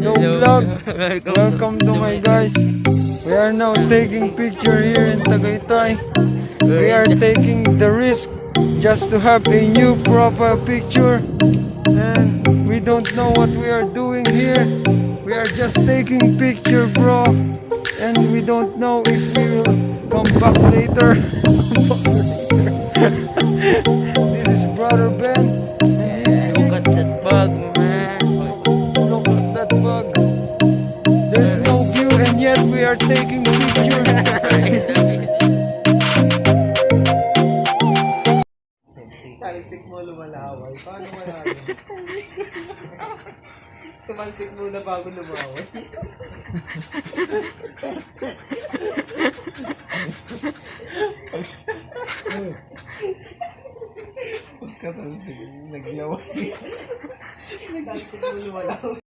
Hello vlog. Welcome to my guys. We are now taking picture here in Tagaytay. We are taking the risk just to have a new profile picture. And we don't know what we are doing here. We are just taking picture, bro. And we don't know if we will come back later. This is Brother Ben. Look at that bug, man. Look at that bug. There's no view and yet we are taking picture. Talsik mo lumalaway. Paano malalim? Tumalsik muna bago lumaway. Pagkatalsik, naglaway. Talsik mo lumalaway.